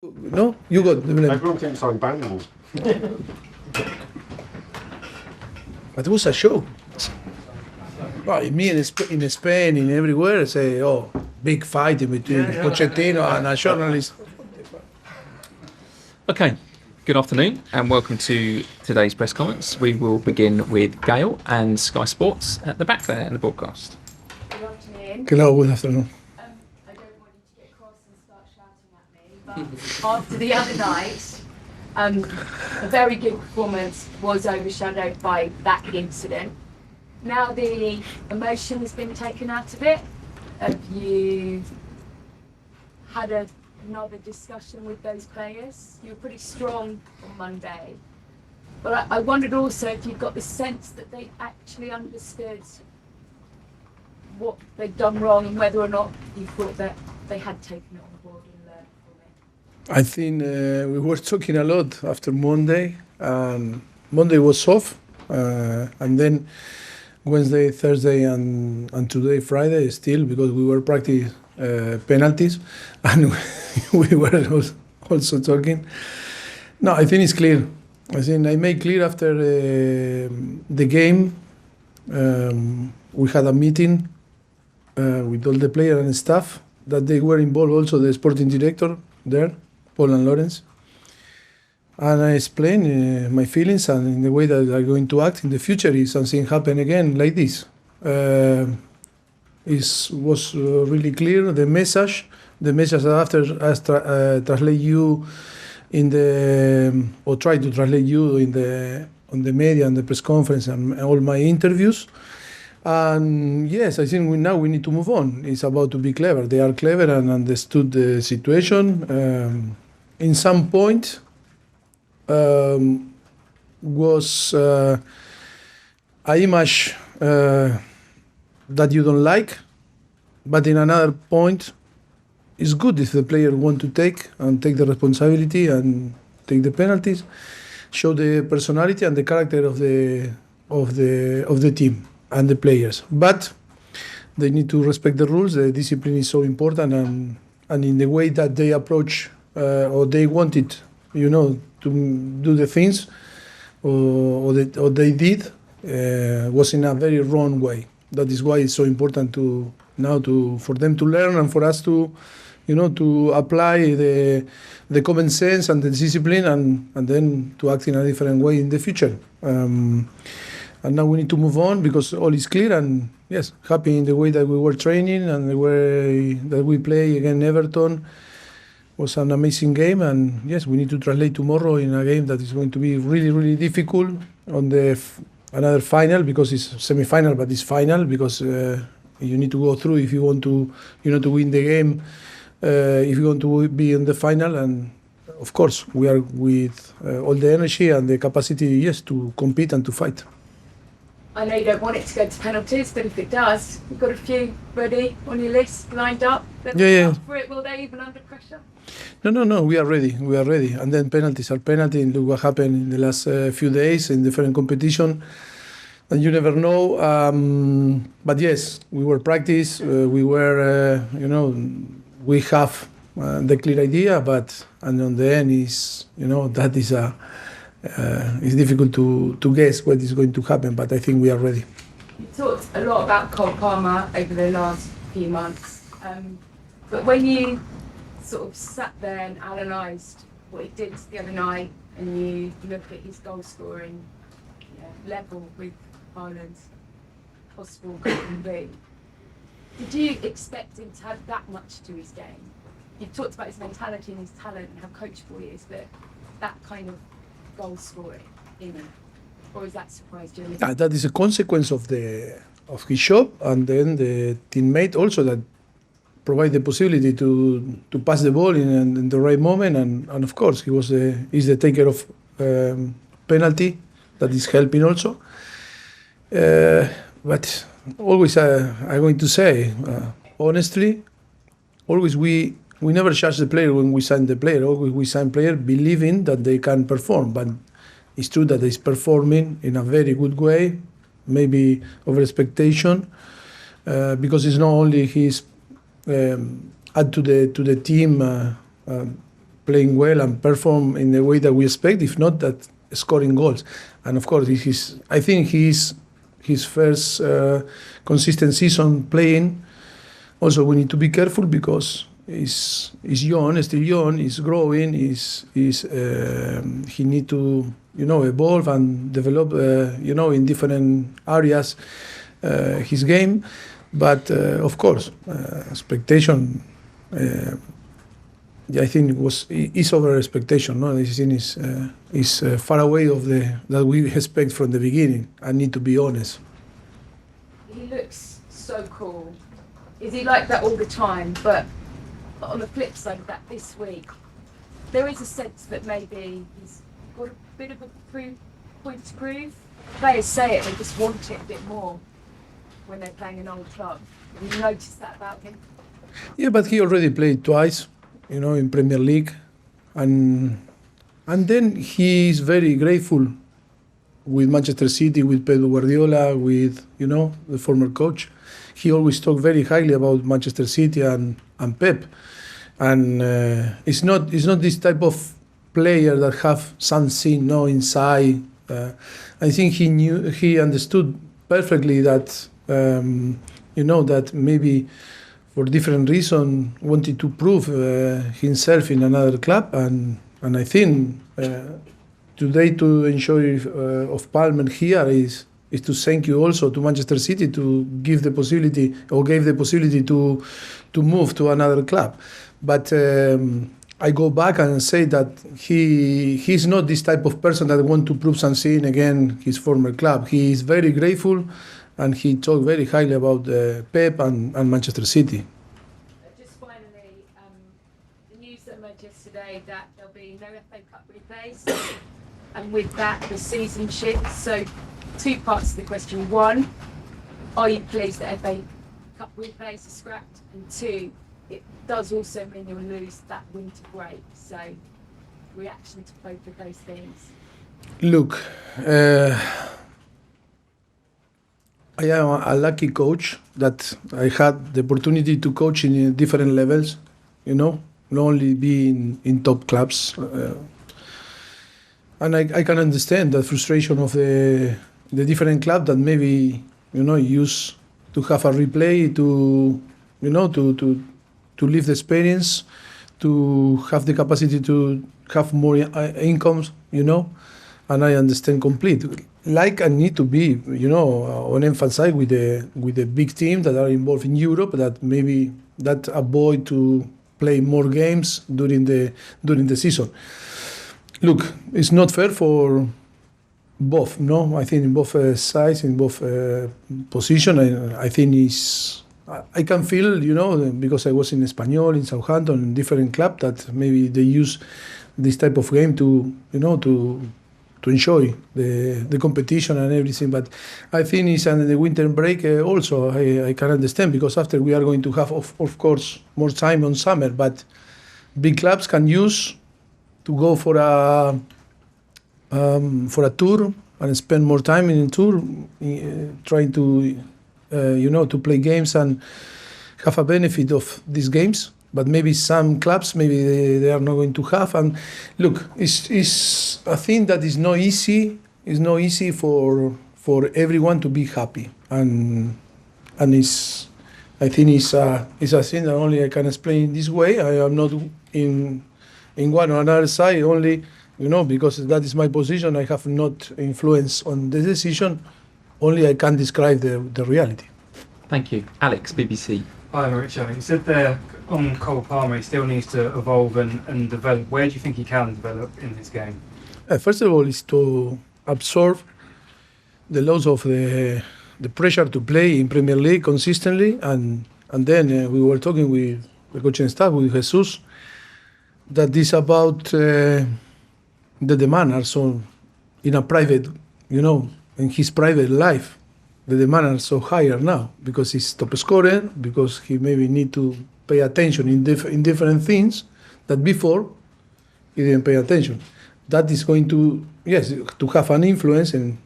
No, you got the blame. Everyone thinks I'm banned. But it was a show. Well, me in Spain, in everywhere, say, oh, big fight in between Pochettino and a journalist. Okay, good afternoon and welcome to today's press comments. We will begin with Gail and Sky Sports at the back there in the broadcast. Good afternoon. Hello, good afternoon. I don't want you to get cross and start shouting at me, but after the other night, a very good performance was overshadowed by that incident. Now the emotion has been taken out of it. Have you had another discussion with those players? You were pretty strong on Monday. But I wondered also if you got the sense that they actually understood what they'd done wrong and whether or not you thought that they had taken it on board and learned from it. I think we were talking a lot after Monday. Monday was off, and then Wednesday, Thursday, and today, Friday, still, because we were practicing penalties, and we were also talking. No, I think it's clear. I think I made clear after the game. We had a meeting with all the players and staff that they were involved. Also, the sporting director there, Paul and Lawrence. And I explained my feelings and in the way that I'm going to act in the future if something happen again like this. Was really clear. The message after I translate you in the or try to translate you in the on the media and the press conference and all my interviews. And yes, I think now we need to move on. It's about to be clever. They are clever and understood the situation. In some point. Was an image that you don't like, but in another point, it's good if the player want to take the responsibility and take the penalties, show the personality and the character of the team and the players. But they need to respect the rules. The discipline is so important, and in the way that they approach or they wanted, to do the things or they did was in a very wrong way. That is why it's so important for them to learn and for us to apply the common sense and the discipline and then to act in a different way in the future. And now we need to move on because all is clear and yes, happy in the way that we were training and the way that we play against Everton. Was an amazing game, and yes, we need to translate tomorrow in a game that is going to be really, really difficult on the another final because it's semi-final, but it's final because you need to go through if you want to, to win the game. If you want to be in the final, and of course we are with all the energy and the capacity, yes, to compete and to fight. I know you don't want it to go to penalties, but if it does, you've got a few ready on your list, lined up. Yeah. For it, will they even under pressure? No, we are ready. And then penalties are penalty. And look what happened in the last few days in different competition. And you never know. But yes, we were practice. We were, we have the clear idea. And on the end is, that is it's difficult to guess what is going to happen. But I think we are ready. You talked a lot about Cole Palmer over the last few months. But when you sort of sat there and analysed what he did the other night and you look at his goal scoring level with Ireland's possible golden boot, did you expect him to have that much to his game? You talked about his mentality and his talent and how coachable he is, but that kind of goal scoring in him, or is that surprised you? That is a consequence of his job, and then the teammate also that provide the possibility to pass the ball in the right moment, and of course he's the taker of penalty that is helping also. But always I'm going to say honestly, always we never judge the player when we sign the player. Always we sign player believing that they can perform, but it's true that he's performing in a very good way, maybe over expectation, because it's not only his add to the team playing well and perform in the way that we expect, if not that scoring goals. And of course, I think he's his first consistent season playing. Also, we need to be careful because he's young, still young, he's growing, he need to evolve and develop in different areas his game. But of course, expectation. I think is over expectation. No, this thing is far away of that we expect from the beginning. I need to be honest. He looks so cool. Is he like that all the time? But on the flip side of that, this week there is a sense that maybe he's got a bit of a point to prove. Players say it; they just want it a bit more when they're playing an old club. Have you noticed that about him? Yeah, but he already played twice. In Premier League, and then he is very grateful with Manchester City, with Pep Guardiola, with the former coach. He always talked very highly about Manchester City and Pep, and it's not this type of player that have something inside. I think he understood perfectly that that maybe, for different reason, wanted to prove himself in another club, and I think today to enjoy of Palmer here is to thank you also to Manchester City to give the possibility to move to another club. But I go back and say that he's not this type of person that want to prove something against his former club. He is very grateful. And he talked very highly about Pep and Manchester City. Just finally, the news that emerged yesterday that there'll be no FA Cup replays, and with that the season shifts. So, two parts to the question: one, are you pleased that FA Cup replays are scrapped? And two, it does also mean you'll lose that winter break. So, reaction to both of those things. Look. I am a lucky coach that I had the opportunity to coach in different levels, not only be in top clubs. And I can understand the frustration of the different clubs that maybe, used to have a replay to live the experience, to have the capacity to have more incomes, and I understand completely. Like I need to be, on emphasize with the big teams that are involved in Europe that maybe that avoid to play more games during the season. Look, it's not fair for both. No, I think in both sides, in both positions. I think I can feel, because I was in Espanyol, in Southampton, in different clubs that maybe they use this type of game to enjoy the competition and everything. But I think it's under the winter break also. I can understand, because after we are going to have, of course, more time on summer. But big clubs can use to go for a tour and spend more time in a tour, trying to to play games and have a benefit of these games. But maybe some clubs, maybe they are not going to have. And look, it's a thing that is not easy. It's not easy for everyone to be happy. And I think it's a thing that only I can explain this way. I am not in one or another side only, because that is my position. I have not influence on the decision. Only I can describe the reality. Thank you. Alex, BBC. Hi, Mauricio. You said there on Cole Palmer, he still needs to evolve and develop. Where do you think he can develop in his game? First of all, is to absorb the loss of the pressure to play in Premier League consistently, and then we were talking with the coaching staff, with Jesus, that is about the demand also in a private, in his private life. The demand are so higher now because he's top scorer, because he maybe need to pay attention in different things that before he didn't pay attention. That is going to have an influence and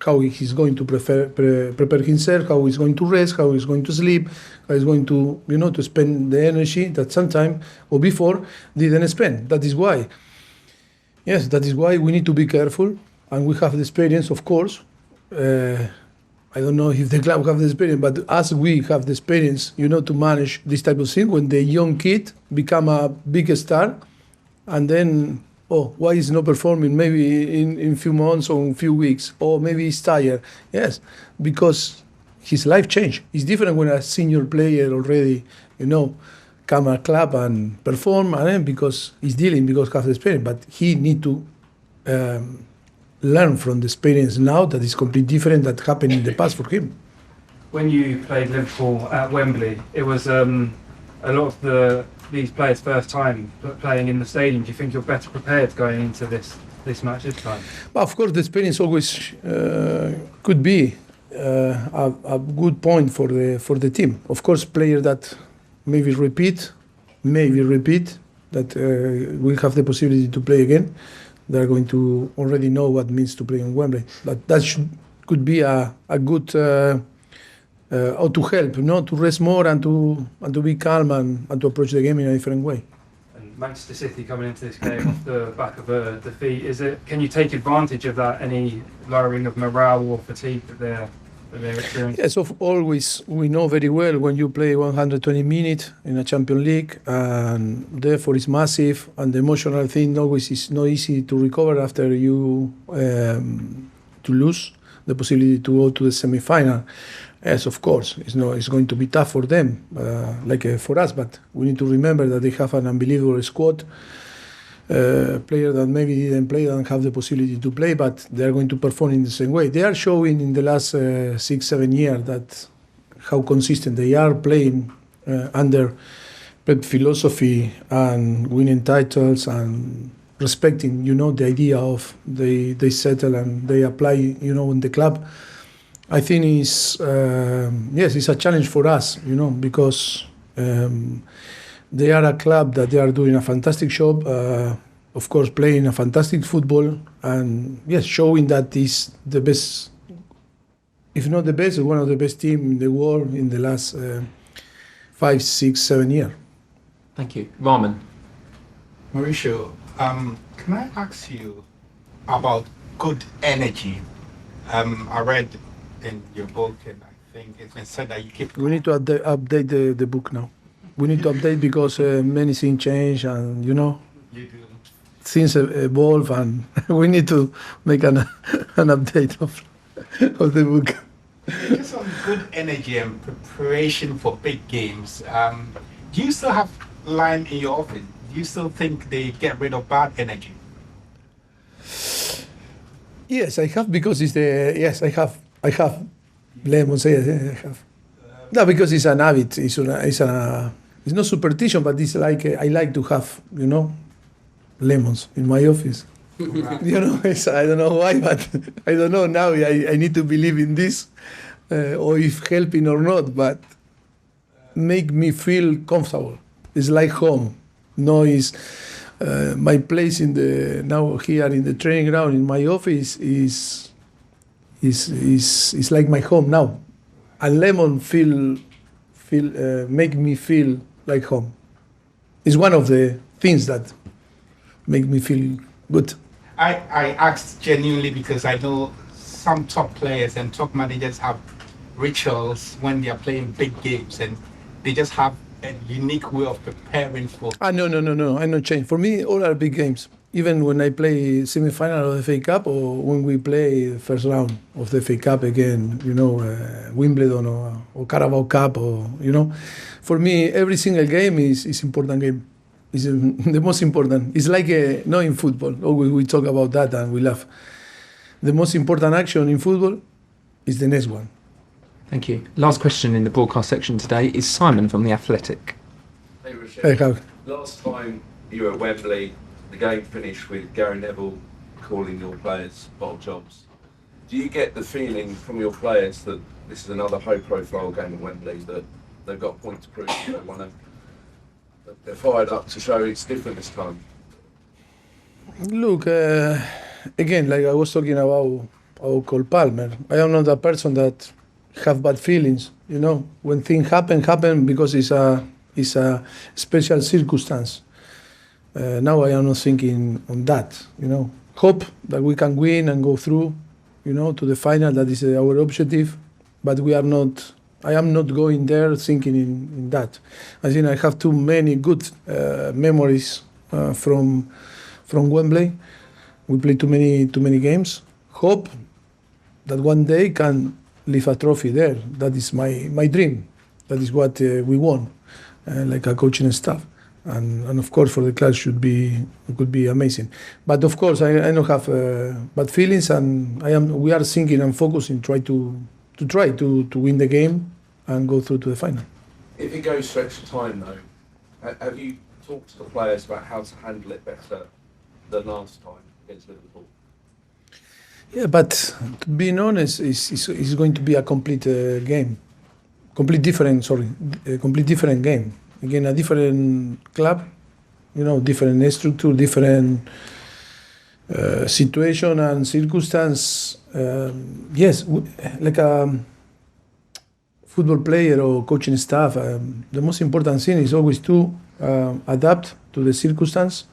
how he's going to prepare himself, how he's going to rest, how he's going to sleep, how he's going to, to spend the energy that sometime or before didn't spend. That is why. Yes, that is why we need to be careful, and we have the experience, of course. I don't know if the club have the experience, but as we have the experience, to manage this type of thing when the young kid become a big star, and then, why he's not performing maybe in few months or in few weeks, or maybe he's tired. Yes, because his life changed. It's different when a senior player already, come a club and perform, and because he's dealing, because he has the experience, but he need to learn from the experience now that is completely different that happened in the past for him. When you played Liverpool at Wembley, it was a lot of these players' first time playing in the stadium. Do you think you're better prepared going into this match this time? Well, of course, the experience always could be a good point for the team. Of course, players that maybe repeat, that will have the possibility to play again. They're going to already know what it means to play in Wembley. But that could be a good how to help, to rest more and to be calm and to approach the game in a different way. And Manchester City coming into this game off the back of a defeat, can you take advantage of that? Any lowering of morale or fatigue that they're experiencing? Yes, always we know very well when you play 120 minutes in a Champions League, and therefore it's massive, and the emotional thing always is not easy to recover after you to lose the possibility to go to the semi-final. Yes, of course, it's going to be tough for them, for us, but we need to remember that they have an unbelievable squad. Players that maybe didn't play don't have the possibility to play, but they are going to perform in the same way. They are showing in the last 6-7 years that how consistent they are playing under Pep philosophy and winning titles and respecting, the idea of they settle and they apply, in the club. I think it's a challenge for us, because they are a club that they are doing a fantastic job, of course playing a fantastic football, and yes, showing that is the best, if not the best, one of the best teams in the world in the last 5, 6, 7 years. Thank you. Rahman. Mauricio, can I ask you about good energy? I read in your book, and I think it's been said that you keep... We need to update the book now. We need to update because many things change, and You do. things evolve, and we need to make an update of the book. Just on good energy and preparation for big games, do you still have line in your office? Do you still think they get rid of bad energy? Yes, I have, because I have lemons. Yes, I have. No, because it's an habit. It's not superstition, but it's like I like to have, lemons in my office. I don't know why, but I don't know now. I need to believe in this, or if helping or not, but make me feel comfortable. It's like home. No, it's my place now here in the training ground in my office is like my home now. A lemon make me feel like home. It's one of the things that make me feel good. I asked genuinely because I know some top players and top managers have rituals when they are playing big games, and they just have a unique way of preparing for... No, I no change. For me, all are big games. Even when I play semi-final of the FA Cup, or when we play the first round of the FA Cup again, Wimbledon or Carabao Cup, For me, every single game is important game. It's the most important. It's like in football. Always we talk about that and we laugh. The most important action in football is the next one. Thank you. Last question in the broadcast section today is Simon from The Athletic. Hey, Rochelle. Hey, how? Last time you were at Wembley, the game finished with Gary Neville calling your players bottle jobs. Do you get the feeling from your players that this is another high-profile game at Wembley, that they've got a point to prove, they're fired up to show it's different this time? Look, again, like I was talking about or Cole Palmer. I am not a person that have bad feelings. When things happen because it's a special circumstance. Now I am not thinking on that. Hope that we can win and go through, to the final. That is our objective, but we are not. I am not going there thinking in that. I think I have too many good memories from Wembley. We played too many games. Hope that one day can leave a trophy there. That is my dream. That is what we want, like a coaching staff, and of course for the club it could be amazing. But of course I don't have bad feelings, and we are thinking and focusing try to win the game and go through to the final. If it goes to extra time though, have you talked to the players about how to handle it better than last time against Liverpool? Yeah, but to be honest, it's going to be a complete game. Complete different game. Again, a different club, different structure, different situation and circumstance. Yes, like a football player or coaching staff, the most important thing is always to adapt to the circumstance,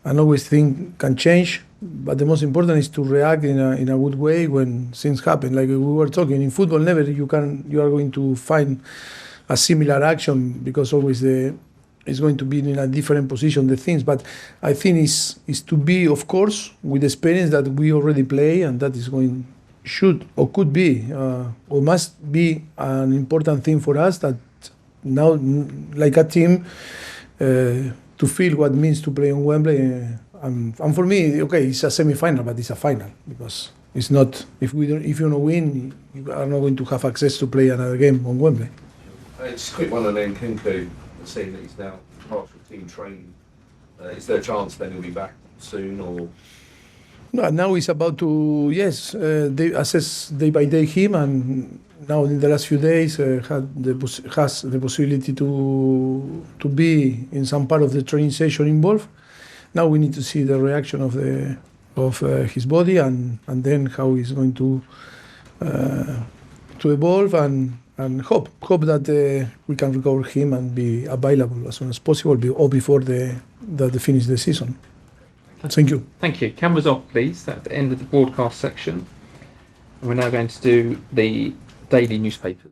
and always things can change. But the most important is to react in a good way when things happen. Like we were talking in football, never you are going to find a similar action, because always it's going to be in a different position, the things. But I think is to be, of course, with the experience that we already play, and that is should or could be or must be an important thing for us, that now like a team to feel what it means to play on Wembley. And for me, okay, it's a semi-final, but it's a final, because it's not, if you don't win, you are not going to have access to play another game on Wembley. Just a quick one on Nkunku, seeing that he's now partial team training. Is there a chance then he'll be back soon, or? No, now it's about to, they assess day by day him, and now in the last few days has the possibility to be in some part of the training session involved. Now we need to see the reaction of his body, and then how he's going to evolve, and hope that we can recover him and be available as soon as possible, or before the finish the season. Thank you. Thank you. Cameras off, please. At the end of the broadcast section. And we're now going to do the daily newspapers.